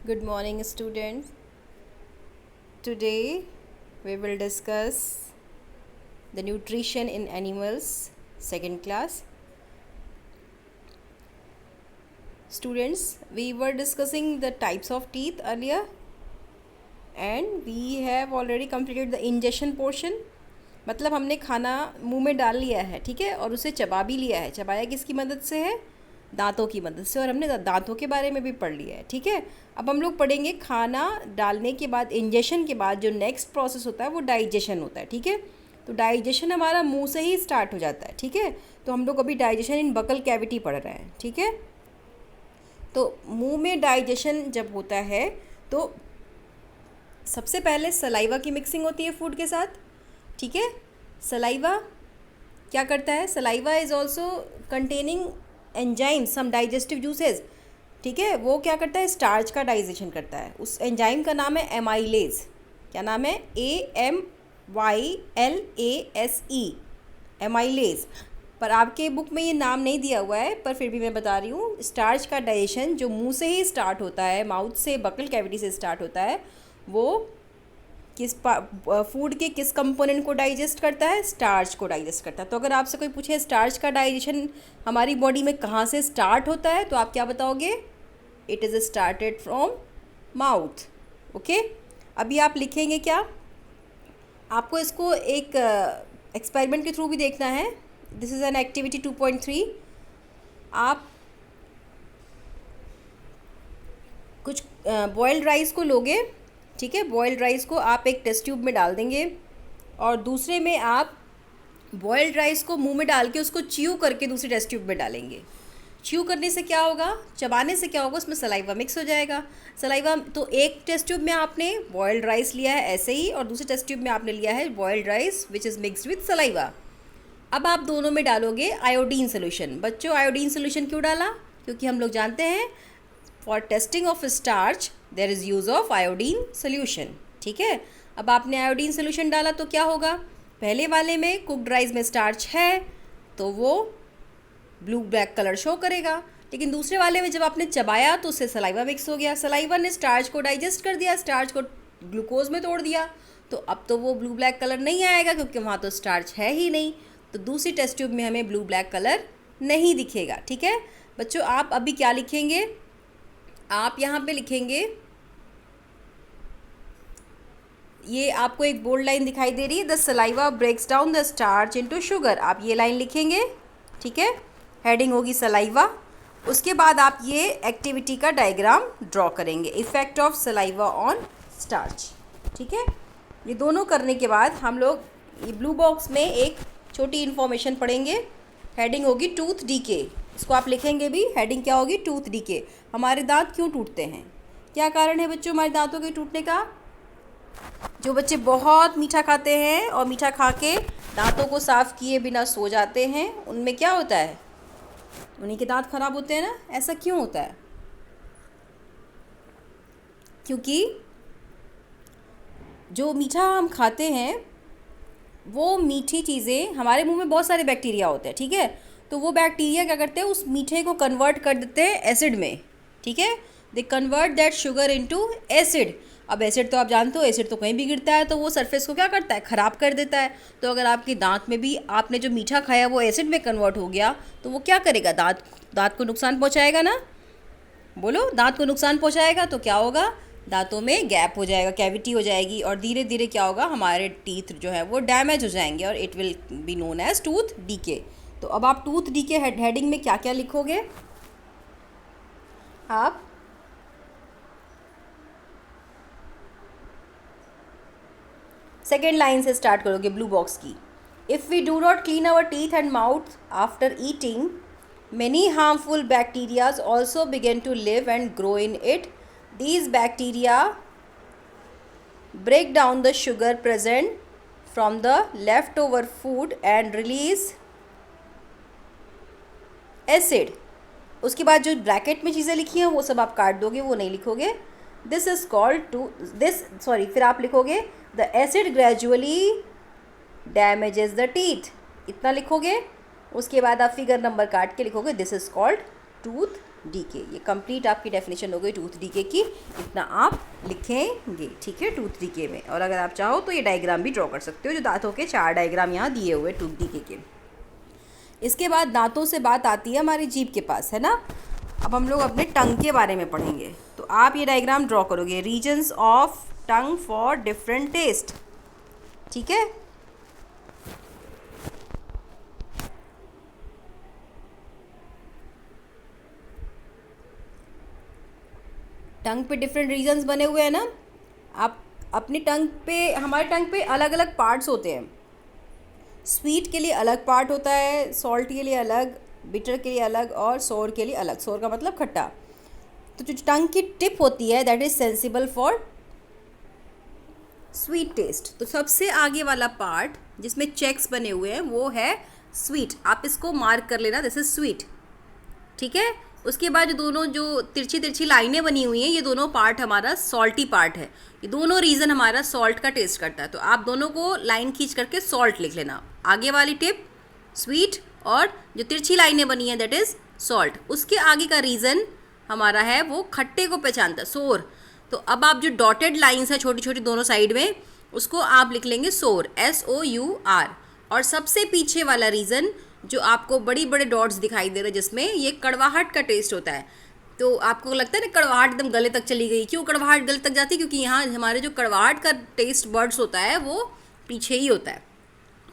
Good morning, students. Today we will discuss the nutrition in animals, second class. Students, we were discussing the types of teeth earlier and we have already completed the ingestion portion. मतलब हमने खाना मुंह में डाल लिया है, ठीक है, और उसे चबा भी लिया है. चबाया किसकी मदद से है? दांतों की मदद से. और हमने दांतों के बारे में भी पढ़ लिया है, ठीक है. अब हम लोग पढ़ेंगे खाना डालने के बाद, इंजेक्शन के बाद जो नेक्स्ट प्रोसेस होता है वो डाइजेशन होता है, ठीक है. तो डाइजेशन हमारा मुंह से ही स्टार्ट हो जाता है, ठीक है. तो हम लोग अभी डाइजेशन इन बकल कैविटी पढ़ रहे हैं, ठीक है. तो मुंह में डाइजेशन जब होता है तो सबसे पहले सलाइवा की मिक्सिंग होती है फूड के साथ, ठीक है. सलाइवा क्या करता है? Saliva is also containing enzyme some digestive juices, ठीक है. वो क्या करता है? स्टार्च का डाइजेशन करता है. उस एंजाइम का नाम है एमाइलेज. क्या नाम है? AMYLASE, amylase. पर आपके बुक में ये नाम नहीं दिया हुआ है, पर फिर भी मैं बता रही हूँ. स्टार्च का डाइजेशन जो मुंह से ही स्टार्ट होता है, माउथ से, बकल कैविटी से स्टार्ट होता है, वो किस फूड के किस कंपोनेंट को डाइजेस्ट करता है? स्टार्च को डाइजेस्ट करता है. तो अगर आपसे कोई पूछे स्टार्च का डाइजेशन हमारी बॉडी में कहाँ से स्टार्ट होता है, तो आप क्या बताओगे? It is started from mouth. Okay. अभी आप लिखेंगे क्या? आपको इसको एक एक्सपेरिमेंट के थ्रू भी देखना है. This is an activity 2.3. आप कुछ बॉइल्ड राइस को लोगे, ठीक है. बॉइल्ड राइस को आप एक टेस्ट ट्यूब में डाल देंगे और दूसरे में आप बॉइल्ड राइस को मुंह में डाल के उसको च्यू करके दूसरे टेस्ट ट्यूब में डालेंगे. च्यू करने से क्या होगा? चबाने से क्या होगा? उसमें सलाइवा मिक्स हो जाएगा. सलाइवा तो एक टेस्ट ट्यूब में आपने बॉइल्ड राइस लिया है ऐसे ही, और दूसरे टेस्ट ट्यूब में आपने लिया है boiled rice which is mixed with saliva. अब आप दोनों में डालोगे आयोडीन सोल्यूशन. बच्चों, आयोडीन सोल्यूशन क्यों डाला? क्योंकि हम लोग जानते हैं for testing of starch there is use of iodine solution, ठीक है. अब आपने आयोडीन सोल्यूशन डाला तो क्या होगा? पहले वाले में कुकड राइस में स्टार्च है तो वो ब्लू ब्लैक कलर शो करेगा, लेकिन दूसरे वाले में जब आपने चबाया तो उससे सलाइवा मिक्स हो गया. सलाइवा ने स्टार्च को डाइजेस्ट कर दिया, स्टार्च को ग्लूकोज में तोड़ दिया. तो अब तो वो ब्लू ब्लैक कलर नहीं आएगा क्योंकि वहाँ तो स्टार्च है ही नहीं. तो दूसरी टेस्ट ट्यूब में हमें ब्लू ब्लैक कलर नहीं दिखेगा, ठीक है. बच्चों, आप अभी क्या लिखेंगे? आप यहाँ पे लिखेंगे, ये आपको एक बोल्ड लाइन दिखाई दे रही है, the saliva breaks down the starch into sugar. आप ये लाइन लिखेंगे, ठीक है. हेडिंग होगी सलाइवा. उसके बाद आप ये एक्टिविटी का डायग्राम ड्रॉ करेंगे, effect of saliva on starch, ठीक है. ये दोनों करने के बाद हम लोग ये ब्लू बॉक्स में एक छोटी इन्फॉर्मेशन पढ़ेंगे. हेडिंग होगी टूथ डीके. इसको आप लिखेंगे भी. हेडिंग क्या होगी? Tooth decay. हमारे दांत क्यों टूटते हैं? क्या कारण है बच्चों हमारे दांतों के टूटने का? जो बच्चे बहुत मीठा खाते हैं और मीठा खा के दांतों को साफ़ किए बिना सो जाते हैं, उनमें क्या होता है? उन्हीं के दांत खराब होते हैं ना. ऐसा क्यों होता है? क्योंकि जो मीठा हम खाते हैं वो मीठी चीज़ें, हमारे मुंह में बहुत सारे बैक्टीरिया होते हैं, ठीक है. तो वो बैक्टीरिया क्या करते हैं? उस मीठे को कन्वर्ट कर देते हैं एसिड में, ठीक है. They convert that sugar into acid. अब एसिड तो आप जानते हो, एसिड तो कहीं भी गिरता है तो वो सरफेस को क्या करता है? ख़राब कर देता है. तो अगर आपके दांत में भी आपने जो मीठा खाया वो एसिड में कन्वर्ट हो गया तो वो क्या करेगा? दांत को नुकसान पहुंचाएगा ना. बोलो, दांत को नुकसान पहुंचाएगा तो क्या होगा? दांतों में गैप हो जाएगा, कैविटी हो जाएगी, और धीरे धीरे क्या होगा? हमारे टीथ जो है वो डैमेज हो जाएंगे और it will be known as tooth decay. तो अब आप टूथ डीके हेडिंग में क्या क्या लिखोगे? आप सेकेंड लाइन से स्टार्ट करोगे ब्लू बॉक्स की. If we do not clean our teeth and mouth after eating, many harmful bacteria also begin to live and grow in it. These bacteria break down the sugar present from the leftover food and release acid. उसके बाद जो bracket में चीज़ें लिखी हैं वो सब आप काट दोगे, वो नहीं लिखोगे. This is called to this sorry फिर आप लिखोगे the acid gradually damages the teeth. इतना लिखोगे. उसके बाद आप फिगर नंबर काट के लिखोगे this is called tooth decay. ये कंप्लीट आपकी डेफिनेशन हो गई टूथ डीके की, इतना आप लिखेंगे, ठीक है, टूथ डीके में। और अगर आप चाहो तो ये डायग्राम भी ड्रॉ कर सकते हो, जो दांतों के 4 डायग्राम यहाँ दिए हुए टूथ डीके के। इसके बाद दांतों से बात आती है हमारी जीभ के पास, है ना। अब हम लोग अपने टंग के बारे में पढ़ेंगे। तो आप ये डायग्राम ड्रॉ करोगे, regions of tongue for different taste, ठीक है। टंग पे डिफरेंट रीजन्स बने हुए हैं ना। आप अपनी टंग पे, हमारे टंग पे अलग अलग पार्ट्स होते हैं। स्वीट के लिए अलग पार्ट होता है, सॉल्ट के लिए अलग, बिटर के लिए अलग और सोर के लिए अलग। सोर का मतलब खट्टा। तो जो टंग की टिप होती है that is sensible for sweet taste. तो सबसे आगे वाला पार्ट जिसमें चेक्स बने हुए हैं वो है स्वीट। आप इसको मार्क कर लेना, दिस इज स्वीट, ठीक है। उसके बाद जो दोनों जो तिरछी तिरछी लाइनें बनी हुई हैं, ये दोनों पार्ट हमारा सॉल्टी पार्ट है। ये दोनों रीजन हमारा सॉल्ट का टेस्ट करता है। तो आप दोनों को लाइन खींच करके सॉल्ट लिख लेना। आगे वाली टिप स्वीट और जो तिरछी लाइनें बनी हैं दैट इज़ सॉल्ट। उसके आगे का रीज़न हमारा है वो खट्टे को पहचानता है, सोर। तो अब आप जो डॉटेड लाइन्स हैं छोटी छोटी दोनों साइड में, उसको आप लिख लेंगे सोर, SOUR। और सबसे पीछे वाला रीज़न जो आपको बड़ी बड़े डॉट्स दिखाई दे रहे हैं जिसमें ये कड़वाहट का टेस्ट होता है। तो आपको लगता है ना कड़वाहट एकदम गले तक चली गई। क्यों कड़वाहट गले तक जाती है? क्योंकि यहाँ हमारे जो कड़वाहट का टेस्ट बर्ड्स होता है वो पीछे ही होता है।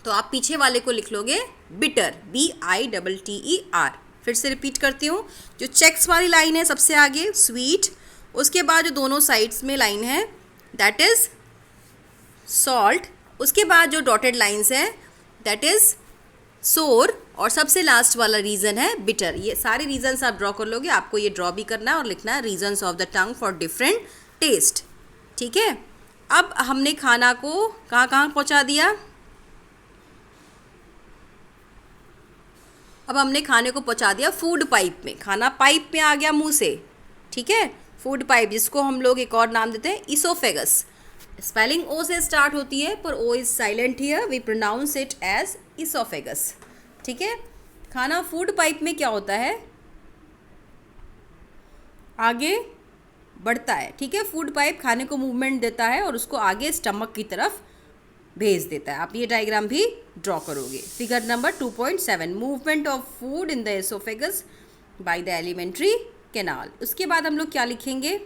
तो आप पीछे वाले को लिख लोगे बिटर, BITTER। फिर से रिपीट करती हूँ, जो चेक्स वाली लाइन है सबसे आगे स्वीट, उसके बाद जो दोनों साइड्स में लाइन है दैट इज़ सॉल्ट, उसके बाद जो डॉटेड लाइन्स हैं दैट इज़ सोर, और सबसे लास्ट वाला रीज़न है बिटर। ये सारे रीजन्स आप ड्रॉ कर लोगे। आपको ये ड्रॉ भी करना है और लिखना है regions of the tongue for different taste, ठीक है। अब हमने खाना को कहाँ कहाँ पहुँचा दिया? अब हमने खाने को पहुँचा दिया फूड पाइप में। खाना पाइप में आ गया मुंह से, ठीक है। फूड पाइप, जिसको हम लोग एक और नाम देते हैं इसोफेगस। स्पेलिंग ओ से स्टार्ट होती है पर O is silent here, we pronounce it as oesophagus, ठीक है। खाना फूड पाइप में क्या होता है? आगे बढ़ता है, ठीक है। फूड पाइप खाने को मूवमेंट देता है और उसको आगे स्टमक की तरफ भेज देता है। आप ये डायग्राम भी ड्रॉ करोगे। Figure number 2.7, movement of food in the oesophagus by the alimentary canal. उसके बाद हम लोग क्या लिखेंगे?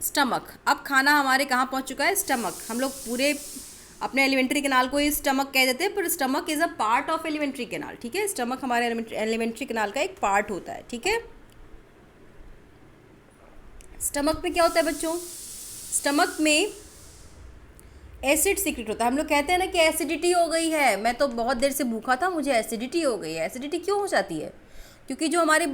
स्टमक। अब खाना हमारे कहाँ पहुँच चुका है? स्टमक। हम लोग पूरे अपने एलिमेंट्री कैनाल को ही स्टमक कह देते हैं, पर stomach is a part of alimentary canal, ठीक है। स्टमक हमारे एलिमेंट्री कैनाल का एक पार्ट होता है, ठीक है। स्टमक में क्या होता है बच्चों? स्टमक में एसिड सीक्रेट होता है। हम लोग कहते हैं ना कि एसिडिटी हो गई है, मैं तो बहुत देर से भूखा था, मुझे एसिडिटी हो गई है। एसिडिटी क्यों हो जाती है? क्योंकि जो हमारे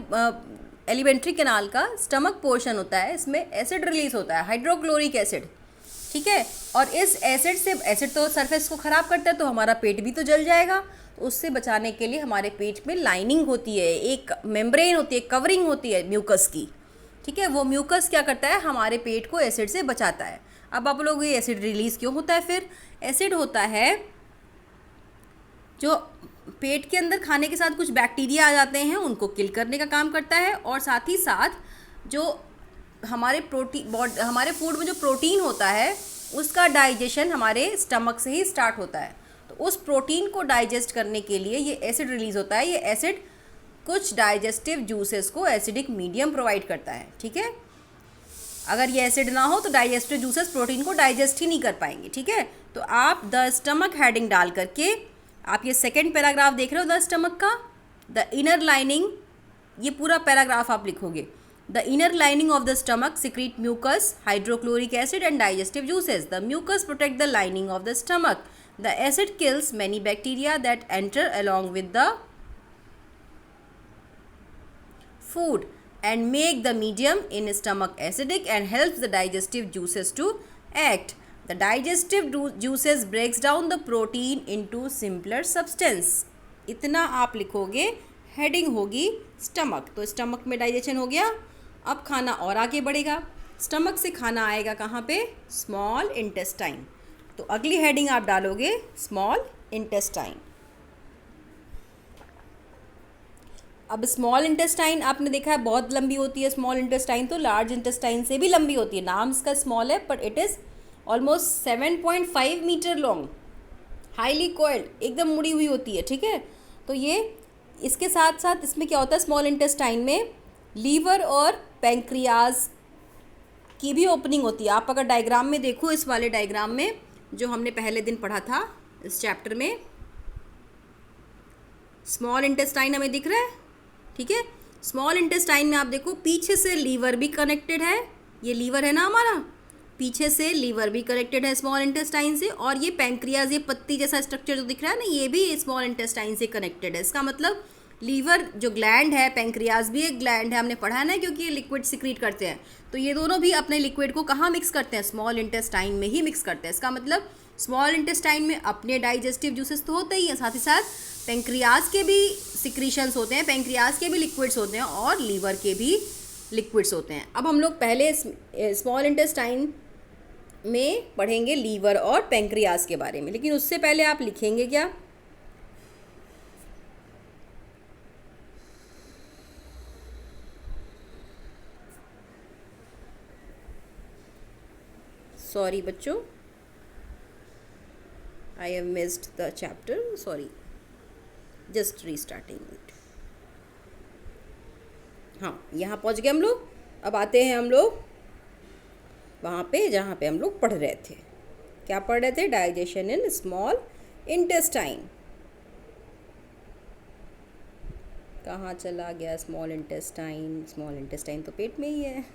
एलिमेंट्री कैनाल का स्टमक पोर्शन होता है, इसमें एसिड रिलीज होता है, हाइड्रोक्लोरिक एसिड, ठीक है। और इस एसिड से, एसिड तो सरफेस को ख़राब करता है, तो हमारा पेट भी तो जल जाएगा। तो उससे बचाने के लिए हमारे पेट में लाइनिंग होती है, एक मेम्ब्रेन होती है, कवरिंग होती है म्यूकस की, ठीक है। वो म्यूकस क्या करता है? हमारे पेट को एसिड से बचाता है। अब आप लोग, ये एसिड रिलीज़ क्यों होता है? फिर एसिड होता है जो पेट के अंदर खाने के साथ कुछ बैक्टीरिया आ जाते हैं, उनको किल करने का काम करता है। और साथ ही साथ जो हमारे हमारे फूड में जो प्रोटीन होता है उसका डाइजेशन हमारे स्टमक से ही स्टार्ट होता है। तो उस प्रोटीन को डाइजेस्ट करने के लिए ये एसिड रिलीज़ होता है। ये एसिड कुछ डाइजेस्टिव जूसेस को एसिडिक मीडियम प्रोवाइड करता है, ठीक है। अगर ये एसिड ना हो तो डाइजेस्टिव जूसेस प्रोटीन को डाइजेस्ट ही नहीं कर पाएंगे, ठीक है। तो आप द स्टमक हेडिंग डाल करके आप ये सेकेंड पैराग्राफ देख रहे हो द स्टमक का, द इनर लाइनिंग, ये पूरा पैराग्राफ आप लिखोगे। The inner lining of the stomach secrete mucus, hydrochloric acid and digestive juices. The mucus protect the lining of the stomach. The acid kills many bacteria that enter along with the food and make the medium in stomach acidic and helps the digestive juices to act. The digestive juices breaks down the protein into simpler substance. इतना आप लिखोगे, heading होगी stomach. तो stomach में digestion हो गया। अब खाना और आगे बढ़ेगा। स्टमक से खाना आएगा कहाँ पे? Small intestine. तो अगली हेडिंग आप डालोगे स्मॉल इंटेस्टाइन। अब स्मॉल इंटेस्टाइन आपने देखा है बहुत लंबी होती है, स्मॉल इंटेस्टाइन तो लार्ज इंटेस्टाइन से भी लंबी होती है, नाम इसका स्मॉल है but it is almost 7.5 metre long, highly coiled, एकदम मुड़ी हुई होती है, ठीक है। तो ये इसके साथ साथ इसमें क्या होता है, स्मॉल इंटेस्टाइन में लीवर और पैंक्रियाज की भी ओपनिंग होती है। आप अगर डायग्राम में देखो, इस वाले डायग्राम में जो हमने पहले दिन पढ़ा था इस चैप्टर में, स्मॉल इंटेस्टाइन हमें दिख रहा है, ठीक है। स्मॉल इंटेस्टाइन में आप देखो पीछे से लीवर भी कनेक्टेड है, ये लीवर है ना हमारा, पीछे से लीवर भी कनेक्टेड है स्मॉल इंटेस्टाइन से, और ये पैंक्रियाज, ये पत्ती जैसा स्ट्रक्चर जो दिख रहा है ना, ये भी स्मॉल इंटेस्टाइन से कनेक्टेड है। इसका मतलब लीवर जो ग्लैंड है, पैंक्रियाज भी एक ग्लैंड है, हमने पढ़ा है ना, क्योंकि ये लिक्विड सिक्रीट करते हैं। तो ये दोनों भी अपने लिक्विड को कहाँ मिक्स करते हैं, स्मॉल इंटेस्टाइन में ही मिक्स करते हैं। इसका मतलब स्मॉल इंटेस्टाइन में अपने डाइजेस्टिव जूसेस तो होते ही हैं, साथ ही साथ पैंक्रियाज के भी सिक्रीशंस होते हैं, पैंक्रियाज के भी लिक्विड्स होते हैं और लीवर के भी लिक्विड्स होते हैं। अब हम लोग पहले स्मॉल इंटेस्टाइन में पढ़ेंगे लीवर और पैंक्रियाज के बारे में, लेकिन उससे पहले आप लिखेंगे क्या, सॉरी बच्चों, I have missed the chapter, sorry, just restarting it. हाँ, यहाँ पहुँच गए हम लोग। अब आते हैं हम लोग वहाँ पे जहाँ पे हम लोग पढ़ रहे थे। क्या पढ़ रहे थे, डाइजेशन इन स्मॉल इंटेस्टाइन। कहाँ चला गया स्मॉल इंटेस्टाइन, स्मॉल इंटेस्टाइन तो पेट में ही है।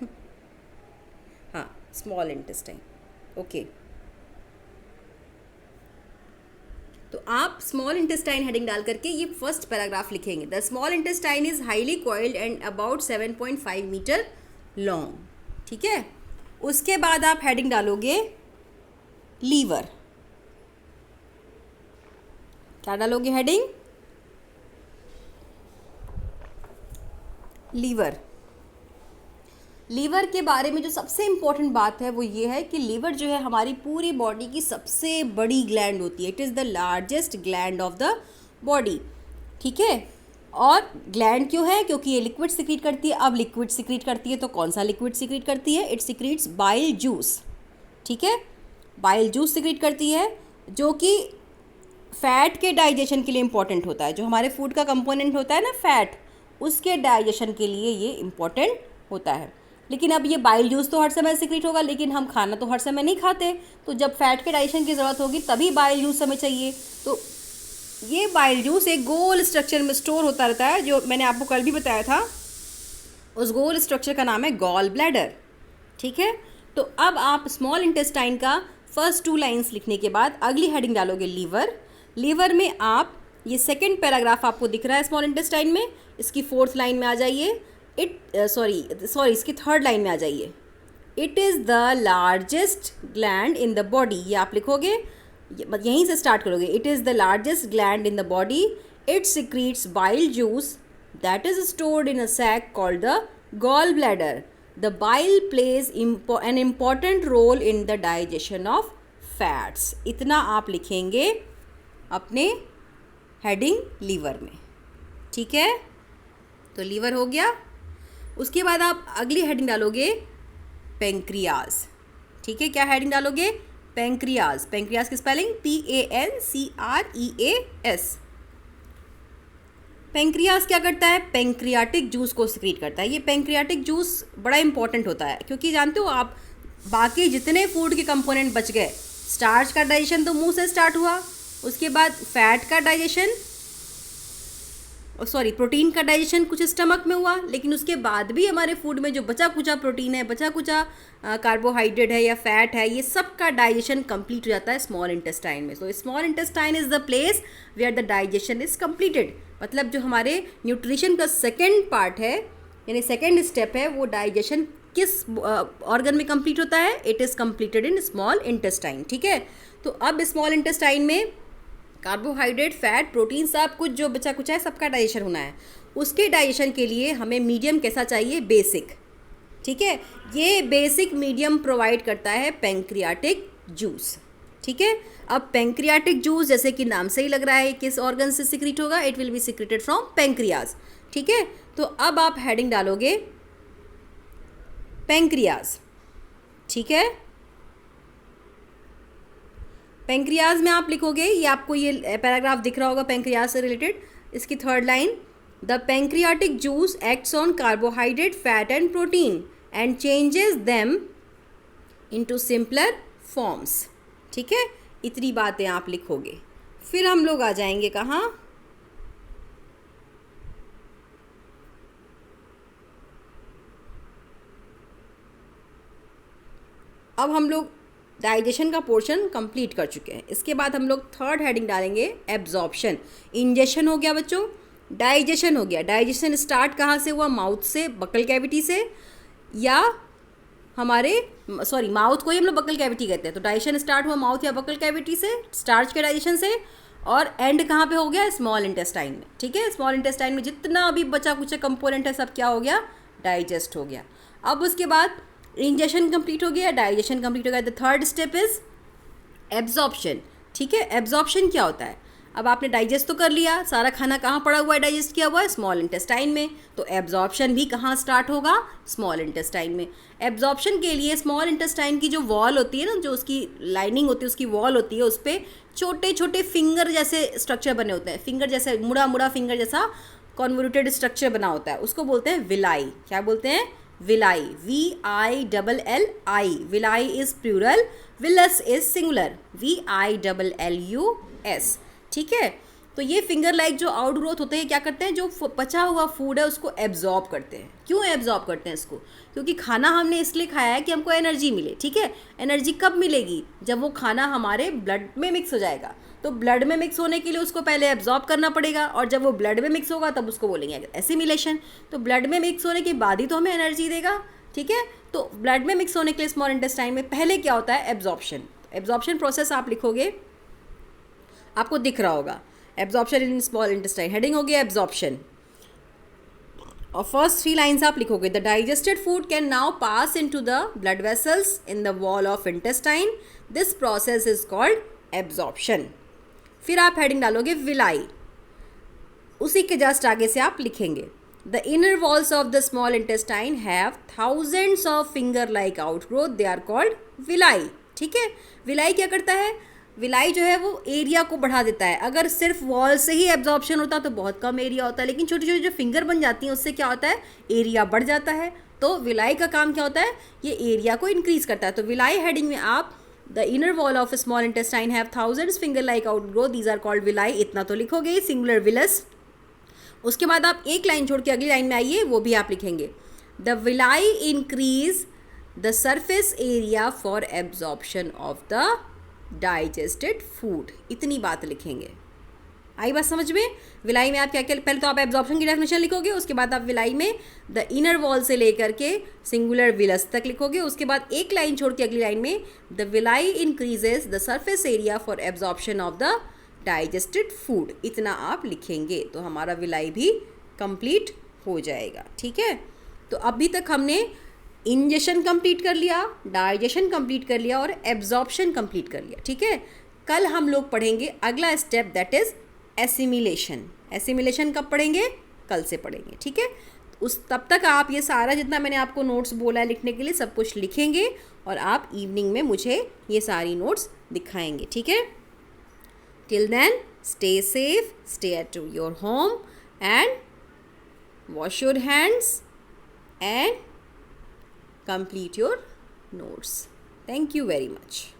हाँ, स्मॉल इंटेस्टाइन, ओके। तो आप स्मॉल इंटेस्टाइन हेडिंग डाल करके ये फर्स्ट पैराग्राफ लिखेंगे। The small intestine is highly coiled and about 7.5 metre long, ठीक है। उसके बाद आप हेडिंग डालोगे लीवर। क्या डालोगे हेडिंग, लीवर। लीवर के बारे में जो सबसे इम्पोर्टेंट बात है वो ये है कि लीवर जो है हमारी पूरी बॉडी की सबसे बड़ी ग्लैंड होती है। It is the largest gland of the body, ठीक है। और ग्लैंड क्यों है, क्योंकि ये लिक्विड सिक्रीट करती है। अब लिक्विड सिक्रीट करती है तो कौन सा लिक्विड सिक्रीट करती है, इट सिक्रीट्स बाइल जूस, ठीक है। बाइल जूस सिक्रीट करती है जो कि फैट के डाइजेशन के लिए इम्पॉर्टेंट होता है। जो हमारे फूड का कंपोनेंट होता है ना फैट, उसके डाइजेशन के लिए ये इम्पॉर्टेंट होता है। लेकिन अब ये बाइल जूस तो हर समय सिक्रीट होगा, लेकिन हम खाना तो हर समय नहीं खाते, तो जब फैट के डाइजेशन की ज़रूरत होगी तभी बाइल जूस हमें चाहिए। तो ये बाइल जूस एक गोल स्ट्रक्चर में स्टोर होता रहता है, जो मैंने आपको कल भी बताया था। उस गोल स्ट्रक्चर का नाम है गॉल ब्लैडर, ठीक है। तो अब आप स्मॉल इंटेस्टाइन का फर्स्ट 2 लाइन्स लिखने के बाद अगली हेडिंग डालोगे लीवर। लीवर में आप ये सेकेंड पैराग्राफ आपको दिख रहा है स्मॉल इंटेस्टाइन में, इसकी 4th लाइन में आ जाइए। इसकी 3rd लाइन में आ जाइए। It is the largest gland in the body, ये आप लिखोगे, यहीं से स्टार्ट करोगे। It is the largest gland in the body, it secretes bile juice that is stored in a sac called the gall bladder. The bile plays an important role in the digestion of fats. इतना आप लिखेंगे अपने heading liver में, ठीक है। तो liver हो गया। उसके बाद आप अगली हेडिंग डालोगे पैंक्रियाज, ठीक है। क्या हेडिंग डालोगे, पैंक्रियाज। पैंक्रियाज की स्पेलिंग PANCREAS। पैंक्रियाज क्या करता है, पैंक्रियाटिक जूस को सिक्रीट करता है। ये पैंक्रियाटिक जूस बड़ा इंपॉर्टेंट होता है, क्योंकि जानते हो आप, बाकी जितने फूड के कंपोनेंट बच गए, स्टार्च का डाइजेशन तो मुंह से स्टार्ट हुआ, उसके बाद फैट का डाइजेशन, प्रोटीन का डाइजेशन कुछ स्टमक में हुआ, लेकिन उसके बाद भी हमारे फूड में जो बचा कुचा प्रोटीन है, बचा कुचा कार्बोहाइड्रेट है या फैट है, ये सब का डाइजेशन कंप्लीट हो जाता है स्मॉल इंटेस्टाइन में। So small intestine is the place where the digestion is completed. मतलब जो हमारे न्यूट्रिशन का सेकेंड पार्ट है, यानी सेकेंड स्टेप है, वो डाइजेशन किस ऑर्गन में कंप्लीट होता है, it is completed in small intestine, ठीक है। तो अब स्मॉल इंटेस्टाइन में कार्बोहाइड्रेट, फैट, प्रोटीन, सब कुछ जो बचा कुचा है सबका डाइजेशन होना है। उसके डाइजेशन के लिए हमें मीडियम कैसा चाहिए, बेसिक, ठीक है। ये बेसिक मीडियम प्रोवाइड करता है पैंक्रियाटिक जूस, ठीक है। अब पैंक्रियाटिक जूस जैसे कि नाम से ही लग रहा है किस ऑर्गन से सिक्रीट होगा, it will B secreted from pancreas. ठीक है, तो अब आप हेडिंग डालोगे पेंक्रियाज। ठीक है, पेंक्रियाज में आप लिखोगे, ये आपको ये पैराग्राफ दिख रहा होगा पेंक्रियाज से रिलेटेड, इसकी third line, the pancreatic juice acts on carbohydrate, fat and protein and changes them into simpler forms. ठीक है, इतनी बातें आप लिखोगे। फिर हम लोग आ जाएंगे कहाँ, अब हम लोग डाइजेशन का पोर्शन कंप्लीट कर चुके हैं। इसके बाद हम लोग थर्ड हेडिंग डालेंगे एब्जॉर्प्शन। इंजेशन हो गया बच्चों, डाइजेशन हो गया। डाइजेशन स्टार्ट कहाँ से हुआ, माउथ से, बकल कैविटी से, या हमारे माउथ को ही हम लोग बकल कैविटी कहते हैं, तो डाइजेशन स्टार्ट हुआ माउथ या बकल कैविटी से, स्टार्च के डाइजेशन से, और एंड कहाँ पे हो गया, स्मॉल इंटेस्टाइन में। ठीक है, स्मॉल इंटेस्टाइन में जितना भी बचा कुछ कंपोनेंट है सब क्या हो गया, डाइजेस्ट हो गया। अब उसके बाद इंजेशन कंप्लीट हो गया, डाइजेशन कंप्लीट हो गया, the third step is absorption. ठीक है, एब्जॉर्प्शन क्या होता है, अब आपने डाइजेस्ट तो कर लिया, सारा खाना कहाँ पड़ा हुआ है, डाइजेस्ट किया हुआ है, स्मॉल इंटेस्टाइन में, तो एब्जॉर्प्शन भी कहाँ स्टार्ट होगा, स्मॉल इंटेस्टाइन में। एब्जॉर्प्शन के लिए स्मॉल इंटेस्टाइन की जो वॉल होती है ना, जो उसकी लाइनिंग होती है, उसकी वॉल होती है, उस पर छोटे छोटे फिंगर जैसे स्ट्रक्चर बने होते हैं, फिंगर जैसे मुड़ा मुड़ा फिंगर जैसा कॉन्वोल्यूटेड स्ट्रक्चर बना होता है, उसको बोलते हैं विलाई। क्या बोलते हैं, villi, VILLI। Villi is plural, villus is singular, VILLUS। ठीक है, तो ये फिंगर लाइक जो आउट ग्रोथ होते हैं क्या करते हैं, जो बचा हुआ फूड है उसको एब्जॉर्ब करते हैं। क्यों एब्जॉर्ब करते हैं इसको, क्योंकि खाना हमने इसलिए खाया है कि हमको एनर्जी मिले। ठीक है, एनर्जी कब मिलेगी, जब वो खाना हमारे ब्लड में मिक्स हो जाएगा, तो ब्लड में मिक्स होने के लिए उसको पहले एब्जॉर्ब करना पड़ेगा, और जब वो ब्लड में मिक्स होगा तब उसको बोलेंगे एसिमिलेशन। तो ब्लड में मिक्स होने के बाद ही तो हमें एनर्जी देगा। ठीक है, तो ब्लड में मिक्स होने के लिए स्मॉल इंटेस्टाइन में पहले क्या होता है, एब्जॉर्प्शन। एब्जॉर्प्शन प्रोसेस आप लिखोगे, आपको दिख रहा होगा, absorption in small intestine, heading हो गया एब्जॉर्प्शन, और फर्स्ट 3 लाइन्स आप लिखोगे, the digested food can now pass into the blood vessels in the wall of intestine, this process is called absorption. फिर आप हेडिंग डालोगे विलाई, उसी के जस्ट आगे से आप लिखेंगे, the inner walls of the small intestine have thousands of finger like outgrowth, they are called villi. ठीक है, विलाई क्या करता है, विलाई जो है वो एरिया को बढ़ा देता है। अगर सिर्फ वॉल से ही एब्जॉर्प्शन होता तो बहुत कम एरिया होता है, लेकिन छोटी छोटी जो फिंगर बन जाती हैं उससे क्या होता है, एरिया बढ़ जाता है। तो विलाई का काम क्या होता है, ये एरिया को इंक्रीज करता है। तो विलाई हेडिंग में आप, the inner wall of small intestine have thousands finger like outgrowth, these are called villi, इतना तो लिखोगे, सिंगुलर विलस। उसके बाद आप एक लाइन छोड़ के अगली लाइन में आइए, वो भी आप लिखेंगे, the villi increase the surface area for absorption of the digested food. इतनी बात लिखेंगे। आई बात समझ में, विलाई में आप क्या क्या, पहले तो आप एब्जॉर्प्शन की डेफिनेशन लिखोगे, उसके बाद आप विलाई में द इनर वॉल से लेकर के सिंगुलर विलस तक लिखोगे, उसके बाद एक लाइन छोड़ के अगली लाइन में the villi increases the surface area for absorption of the digested food. इतना आप लिखेंगे तो हमारा विलाई भी कंप्लीट हो जाएगा। ठीक है, तो अभी तक हमने इंजेशन कंप्लीट कर लिया, डाइजेशन कंप्लीट कर लिया, और एब्जॉर्प्शन कंप्लीट कर लिया। ठीक है, कल हम लोग पढ़ेंगे अगला step, that is assimilation. Assimilation कब पढ़ेंगे, कल से पढ़ेंगे। ठीक है, उस तब तक आप ये सारा जितना मैंने आपको नोट्स बोला है लिखने के लिए सब कुछ लिखेंगे, और आप इवनिंग में मुझे ये सारी नोट्स दिखाएंगे। ठीक है, till then stay safe, stay at your home and wash your hands and complete your notes. Thank you very much.